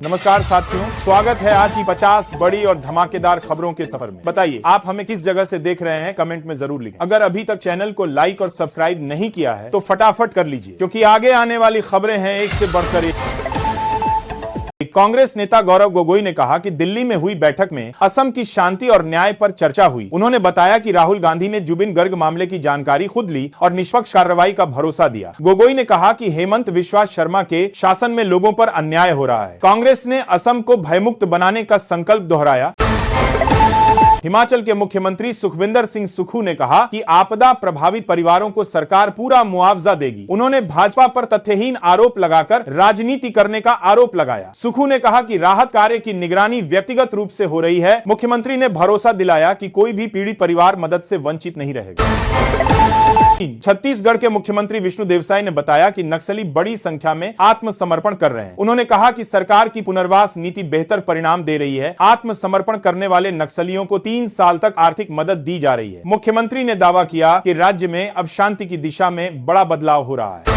नमस्कार साथियों, स्वागत है आज की 50 बड़ी और धमाकेदार खबरों के सफर में। बताइए आप हमें किस जगह से देख रहे हैं, कमेंट में जरूर लिखें। अगर अभी तक चैनल को लाइक और सब्सक्राइब नहीं किया है तो फटाफट कर लीजिए, क्योंकि आगे आने वाली खबरें हैं एक से बढ़कर एक। कांग्रेस नेता गौरव गोगोई ने कहा कि दिल्ली में हुई बैठक में असम की शांति और न्याय पर चर्चा हुई। उन्होंने बताया कि राहुल गांधी ने जुबिन गर्ग मामले की जानकारी खुद ली और निष्पक्ष कार्रवाई का भरोसा दिया। गोगोई ने कहा कि हेमंत बिस्वा शर्मा के शासन में लोगों पर अन्याय हो रहा है। कांग्रेस ने असम को भयमुक्त बनाने का संकल्प दोहराया। हिमाचल के मुख्यमंत्री सुखविंदर सिंह सुक्खू ने कहा कि आपदा प्रभावित परिवारों को सरकार पूरा मुआवजा देगी। उन्होंने भाजपा पर तथ्यहीन आरोप लगाकर राजनीति करने का आरोप लगाया। सुक्खू ने कहा कि राहत कार्य की निगरानी व्यक्तिगत रूप से हो रही है। मुख्यमंत्री ने भरोसा दिलाया कि कोई भी पीड़ित परिवार मदद से वंचित नहीं रहेगा। छत्तीसगढ़ के मुख्यमंत्री विष्णु देवसाई ने बताया कि नक्सली बड़ी संख्या में आत्मसमर्पण कर रहे हैं। उन्होंने कहा कि सरकार की पुनर्वास नीति बेहतर परिणाम दे रही है। आत्मसमर्पण करने वाले नक्सलियों को 3 साल तक आर्थिक मदद दी जा रही है। मुख्यमंत्री ने दावा किया कि राज्य में अब शांति की दिशा में बड़ा बदलाव हो रहा है।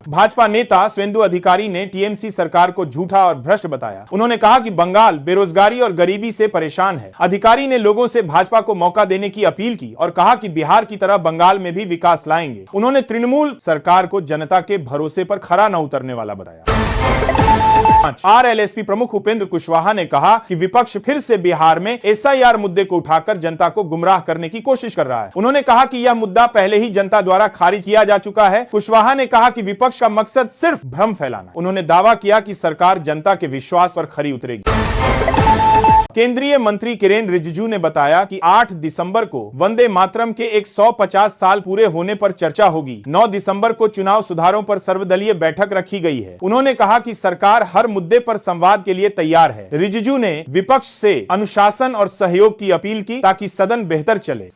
भाजपा नेता सुवेंदु अधिकारी ने टीएमसी सरकार को झूठा और भ्रष्ट बताया। उन्होंने कहा कि बंगाल बेरोजगारी और गरीबी से परेशान है। अधिकारी ने लोगों से भाजपा को मौका देने की अपील की और कहा कि बिहार की तरह बंगाल में भी विकास लाएंगे। उन्होंने तृणमूल सरकार को जनता के भरोसे पर खरा न उतरने वाला बताया। आरएलएसपी प्रमुख उपेंद्र कुशवाहा ने कहा कि विपक्ष फिर से बिहार में एसआईआर मुद्दे को उठाकर जनता को गुमराह करने की कोशिश कर रहा है। उन्होंने कहा कि यह मुद्दा पहले ही जनता द्वारा खारिज किया जा चुका है। कुशवाहा ने कहा कि विपक्ष का मकसद सिर्फ भ्रम फैलाना। उन्होंने दावा किया कि सरकार जनता के विश्वास पर खरी उतरेगी। केंद्रीय मंत्री किरेन रिजिजू ने बताया कि 8 दिसंबर को वंदे मातरम के 150 साल पूरे होने पर चर्चा होगी। 9 दिसंबर को चुनाव सुधारों पर सर्वदलीय बैठक रखी गई है। उन्होंने कहा कि सरकार हर मुद्दे पर संवाद के लिए तैयार है। रिजिजू ने विपक्ष से अनुशासन और सहयोग की अपील की ताकि सदन बेहतर चले।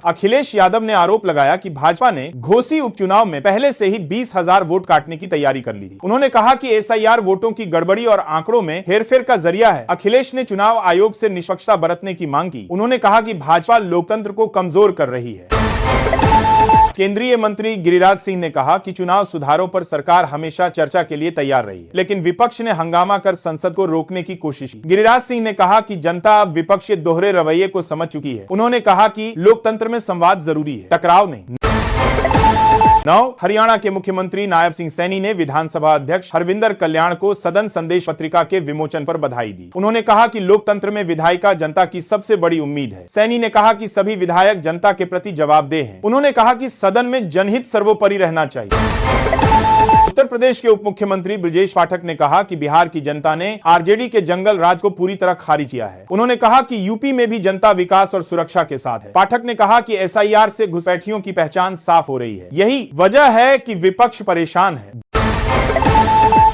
अखिलेश यादव ने आरोप लगाया कि भाजपा ने घोसी उपचुनाव में पहले से ही 20,000 वोट काटने की तैयारी कर ली थी। उन्होंने कहा कि एसआईआर वोटों की गड़बड़ी और आंकड़ों में हेरफेर का जरिया है। अखिलेश ने चुनाव आयोग से निष्पक्षता बरतने की मांग की। उन्होंने कहा कि भाजपा लोकतंत्र को कमजोर कर रही है। केंद्रीय मंत्री गिरिराज सिंह ने कहा कि चुनाव सुधारों पर सरकार हमेशा चर्चा के लिए तैयार रही है, लेकिन विपक्ष ने हंगामा कर संसद को रोकने की कोशिश की। गिरिराज सिंह ने कहा कि जनता अब विपक्ष के दोहरे रवैये को समझ चुकी है। उन्होंने कहा कि लोकतंत्र में संवाद जरूरी है, टकराव नहीं। हरियाणा के मुख्यमंत्री नायब सिंह सैनी ने विधानसभा अध्यक्ष हरविंदर कल्याण को सदन संदेश पत्रिका के विमोचन पर बधाई दी। उन्होंने कहा कि लोकतंत्र में विधायिका जनता की सबसे बड़ी उम्मीद है। सैनी ने कहा कि सभी विधायक जनता के प्रति जवाबदेह हैं। उन्होंने कहा कि सदन में जनहित सर्वोपरि रहना चाहिए। उत्तर प्रदेश के उप मुख्यमंत्री ब्रजेश पाठक ने कहा कि बिहार की जनता ने आरजेडी के जंगल राज को पूरी तरह खारिज किया है। उन्होंने कहा कि यूपी में भी जनता विकास और सुरक्षा के साथ है। पाठक ने कहा कि एसआईआर से घुसपैठियों की पहचान साफ हो रही है। यही वजह है कि विपक्ष परेशान है।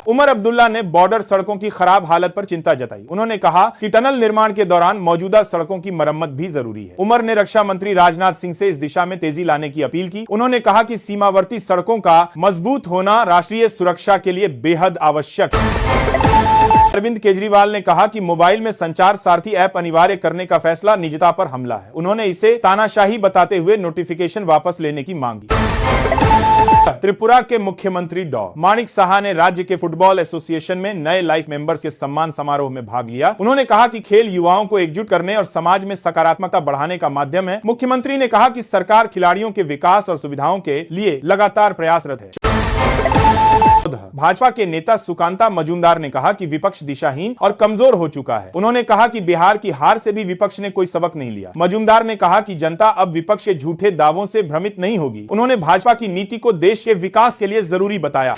उमर अब्दुल्ला ने बॉर्डर सड़कों की खराब हालत पर चिंता जताई। उन्होंने कहा कि टनल निर्माण के दौरान मौजूदा सड़कों की मरम्मत भी जरूरी है। उमर ने रक्षा मंत्री राजनाथ सिंह से इस दिशा में तेजी लाने की अपील की। उन्होंने कहा कि सीमावर्ती सड़कों का मजबूत होना राष्ट्रीय सुरक्षा के लिए बेहद आवश्यक है। अरविंद केजरीवाल ने कहा कि मोबाइल में संचार सारथी ऐप अनिवार्य करने का फैसला निजता पर हमला है। उन्होंने इसे तानाशाही बताते हुए नोटिफिकेशन वापस लेने की मांग की। त्रिपुरा के मुख्यमंत्री डॉ माणिक साहा ने राज्य के फुटबॉल एसोसिएशन में नए लाइफ मेंबर्स के सम्मान समारोह में भाग लिया। उन्होंने कहा कि खेल युवाओं को एकजुट करने और समाज में सकारात्मकता बढ़ाने का माध्यम है। मुख्यमंत्री ने कहा कि सरकार खिलाड़ियों के विकास और सुविधाओं के लिए लगातार प्रयासरत है। भाजपा के नेता सुकांता मजूमदार ने कहा कि विपक्ष दिशाहीन और कमजोर हो चुका है। उन्होंने कहा कि बिहार की हार से भी विपक्ष ने कोई सबक नहीं लिया। मजूमदार ने कहा कि जनता अब विपक्ष के झूठे दावों से भ्रमित नहीं होगी। उन्होंने भाजपा की नीति को देश के विकास के लिए जरूरी बताया।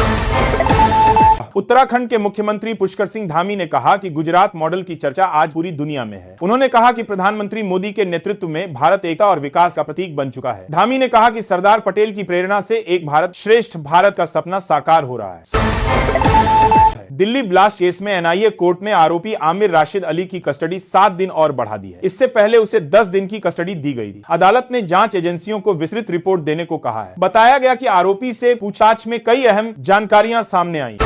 उत्तराखंड के मुख्यमंत्री पुष्कर सिंह धामी ने कहा कि गुजरात मॉडल की चर्चा आज पूरी दुनिया में है। उन्होंने कहा कि प्रधानमंत्री मोदी के नेतृत्व में भारत एकता और विकास का प्रतीक बन चुका है। धामी ने कहा कि सरदार पटेल की प्रेरणा से एक भारत श्रेष्ठ भारत का सपना साकार हो रहा है। दिल्ली ब्लास्ट केस में एनआईए कोर्ट ने आरोपी आमिर राशिद अली की कस्टडी 7 दिन और बढ़ा दी है। इससे पहले उसे 10 दिन की कस्टडी दी गई थी। अदालत ने जांच एजेंसियों को विस्तृत रिपोर्ट देने को कहा है। बताया गया कि आरोपी से पूछताछ में कई अहम जानकारियां सामने आई।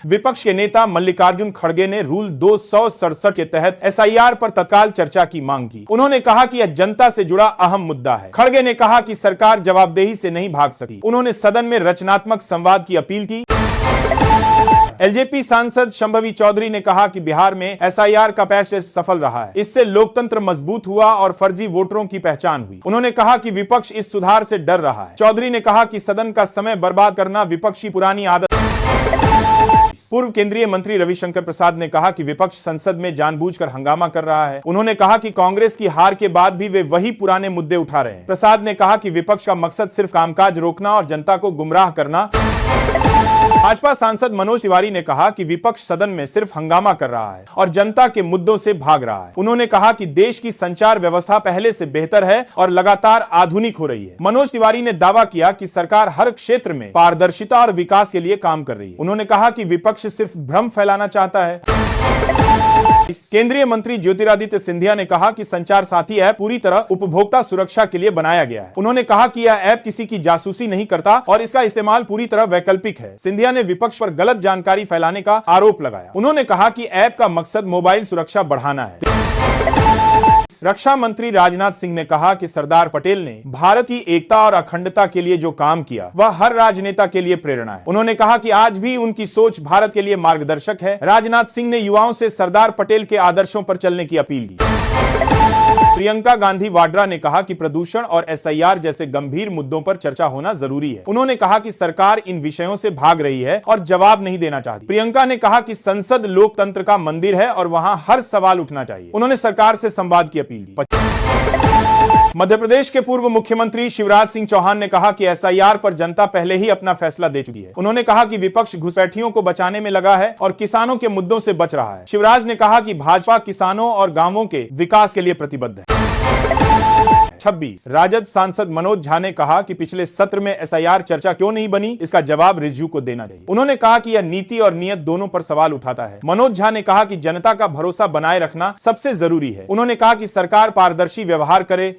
विपक्ष के नेता मल्लिकार्जुन खड़गे ने रूल 267 के तहत एसआईआर पर तत्काल चर्चा की मांग की। उन्होंने कहा कि यह जनता से जुड़ा अहम मुद्दा है। खड़गे ने कहा कि सरकार जवाबदेही से नहीं भाग सकी। उन्होंने सदन में रचनात्मक संवाद की अपील की। एलजेपी सांसद शंभवी चौधरी ने कहा कि बिहार में एसआईआर का पैश सफल रहा है। इससे लोकतंत्र मजबूत हुआ और फर्जी वोटरों की पहचान हुई। उन्होंने कहा कि विपक्ष इस सुधार से डर रहा है। चौधरी ने कहा कि सदन का समय बर्बाद करना विपक्ष की पुरानी आदत। पूर्व केंद्रीय मंत्री रविशंकर प्रसाद ने कहा कि विपक्ष संसद में जानबूझकर हंगामा कर रहा है। उन्होंने कहा कि कांग्रेस की हार के बाद भी वे वही पुराने मुद्दे उठा रहे हैं। प्रसाद ने कहा कि विपक्ष का मकसद सिर्फ कामकाज रोकना और जनता को गुमराह करना। भाजपा सांसद मनोज तिवारी ने कहा कि विपक्ष सदन में सिर्फ हंगामा कर रहा है और जनता के मुद्दों से भाग रहा है। उन्होंने कहा कि देश की संचार व्यवस्था पहले से बेहतर है और लगातार आधुनिक हो रही है। मनोज तिवारी ने दावा किया कि सरकार हर क्षेत्र में पारदर्शिता और विकास के लिए काम कर रही है। उन्होंने कहा कि विपक्ष सिर्फ भ्रम फैलाना चाहता है। केंद्रीय मंत्री ज्योतिरादित्य सिंधिया ने कहा कि संचार साथी ऐप पूरी तरह उपभोक्ता सुरक्षा के लिए बनाया गया है। उन्होंने कहा कि यह ऐप किसी की जासूसी नहीं करता और इसका इस्तेमाल पूरी तरह वैकल्पिक है। सिंधिया ने विपक्ष पर गलत जानकारी फैलाने का आरोप लगाया। उन्होंने कहा कि ऐप का मकसद मोबाइल सुरक्षा बढ़ाना है। रक्षा मंत्री राजनाथ सिंह ने कहा कि सरदार पटेल ने भारत की एकता और अखंडता के लिए जो काम किया वह हर राजनेता के लिए प्रेरणा है। उन्होंने कहा कि आज भी उनकी सोच भारत के लिए मार्गदर्शक है। राजनाथ सिंह ने युवाओं से सरदार पटेल के आदर्शों पर चलने की अपील की। प्रियंका गांधी वाड्रा ने कहा कि प्रदूषण और एसआईआर जैसे गंभीर मुद्दों पर चर्चा होना जरूरी है। उन्होंने कहा कि सरकार इन विषयों से भाग रही है और जवाब नहीं देना चाहती। प्रियंका ने कहा कि संसद लोकतंत्र का मंदिर है और वहां हर सवाल उठना चाहिए। उन्होंने सरकार से संवाद की अपील की। मध्य प्रदेश के पूर्व मुख्यमंत्री शिवराज सिंह चौहान ने कहा कि एसआईआर पर जनता पहले ही अपना फैसला दे चुकी है। उन्होंने कहा कि विपक्ष घुसपैठियों को बचाने में लगा है और किसानों के मुद्दों से बच रहा है। शिवराज ने कहा कि भाजपा किसानों और गांवों के विकास के लिए प्रतिबद्ध है। 26 राजद सांसद मनोज झा ने कहा कि पिछले सत्र में एसआईआर चर्चा क्यों नहीं बनी, इसका जवाब रिज्जू को देना चाहिए। उन्होंने कहा कि यह नीति और नियत दोनों पर सवाल उठाता है। मनोज झा ने कहा कि जनता का भरोसा बनाए रखना सबसे जरूरी है। उन्होंने कहा कि सरकार पारदर्शी व्यवहार करे।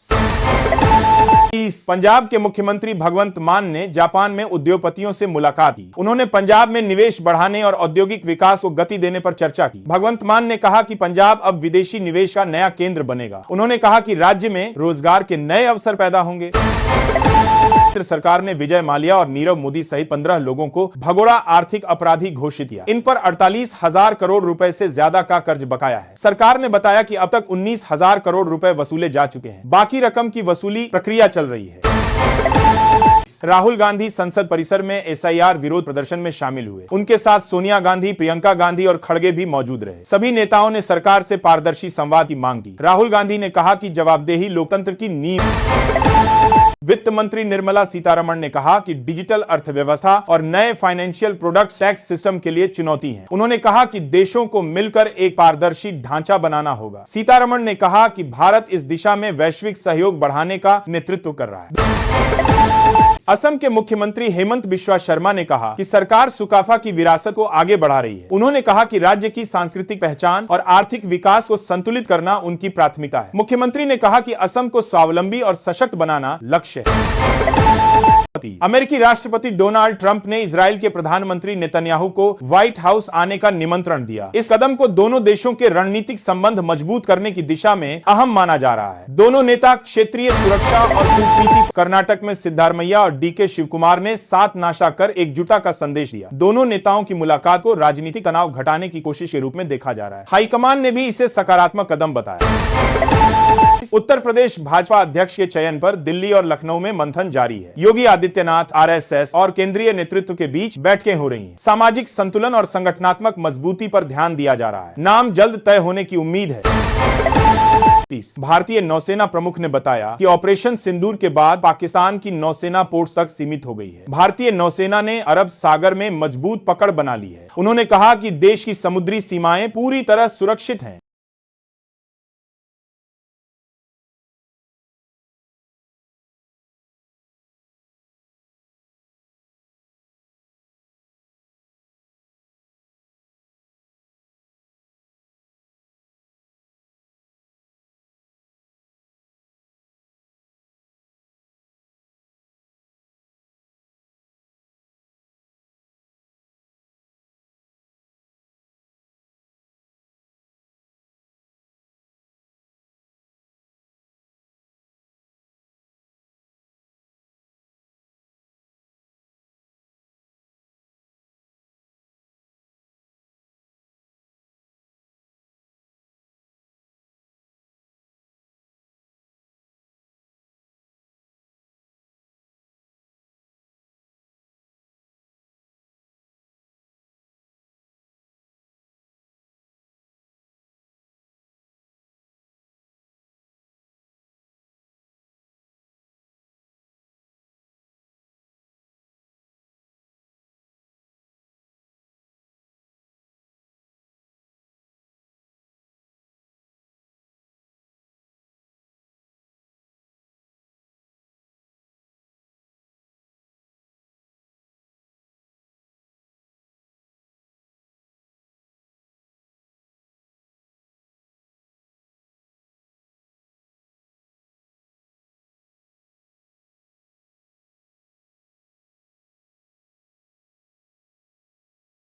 पंजाब के मुख्यमंत्री भगवंत मान ने जापान में उद्योगपतियों से मुलाकात की। उन्होंने पंजाब में निवेश बढ़ाने और औद्योगिक विकास को गति देने पर चर्चा की। भगवंत मान ने कहा कि पंजाब अब विदेशी निवेश का नया केंद्र बनेगा। उन्होंने कहा कि राज्य में रोजगार के नए अवसर पैदा होंगे। सरकार ने विजय माल्या और नीरव मोदी सहित 15 लोगों को भगोड़ा आर्थिक अपराधी घोषित किया। इन पर 48,000 करोड़ रुपए से ज्यादा का कर्ज बकाया है। सरकार ने बताया कि अब तक 19,000 करोड़ रुपए वसूले जा चुके हैं। बाकी रकम की वसूली प्रक्रिया चल रही है। राहुल गांधी संसद परिसर में एसआईआर विरोध प्रदर्शन में शामिल हुए। उनके साथ सोनिया गांधी, प्रियंका गांधी और खड़गे भी मौजूद रहे। सभी नेताओं ने सरकार से पारदर्शी संवाद की मांग की। राहुल गांधी ने कहा कि जवाबदेही लोकतंत्र की नींव। वित्त मंत्री निर्मला सीतारमण ने कहा कि डिजिटल अर्थव्यवस्था और नए फाइनेंशियल प्रोडक्ट टैक्स सिस्टम के लिए चुनौती है। उन्होंने कहा कि देशों को मिलकर एक पारदर्शी ढांचा बनाना होगा। सीतारमण ने कहा कि भारत इस दिशा में वैश्विक सहयोग बढ़ाने का नेतृत्व कर रहा है। असम के मुख्यमंत्री हेमंत बिश्वा शर्मा ने कहा कि सरकार सुकाफा की विरासत को आगे बढ़ा रही है। उन्होंने कहा कि राज्य की सांस्कृतिक पहचान और आर्थिक विकास को संतुलित करना उनकी प्राथमिकता है। मुख्यमंत्री ने कहा कि असम को स्वावलंबी और सशक्त बनाना लक्ष्य है। अमेरिकी राष्ट्रपति डोनाल्ड ट्रंप ने इजराइल के प्रधानमंत्री नेतन्याहू को व्हाइट हाउस आने का निमंत्रण दिया। इस कदम को दोनों देशों के रणनीतिक संबंध मजबूत करने की दिशा में अहम माना जा रहा है। दोनों नेता क्षेत्रीय सुरक्षा और कूटनीति। कर्नाटक में सिद्धारमैया और डीके शिवकुमार ने साथ नाश्ता कर एकजुटता का संदेश दिया। दोनों नेताओं की मुलाकात को राजनीतिक तनाव घटाने की कोशिश के रूप में देखा जा रहा है। हाईकमान ने भी इसे सकारात्मक कदम बताया। उत्तर प्रदेश भाजपा अध्यक्ष के चयन पर दिल्ली और लखनऊ में मंथन जारी है। योगी आदित्यनाथ, आरएसएस और केंद्रीय नेतृत्व के बीच बैठकें हो रही हैं। सामाजिक संतुलन और संगठनात्मक मजबूती पर ध्यान दिया जा रहा है। नाम जल्द तय होने की उम्मीद है। भारतीय नौसेना प्रमुख ने बताया कि ऑपरेशन सिंदूर के बाद पाकिस्तान की नौसेना पोर्ट तक सीमित हो गई है। भारतीय नौसेना ने अरब सागर में मजबूत पकड़ बना ली है। उन्होंने कहा कि देश की समुद्री सीमाएं पूरी तरह सुरक्षित हैं।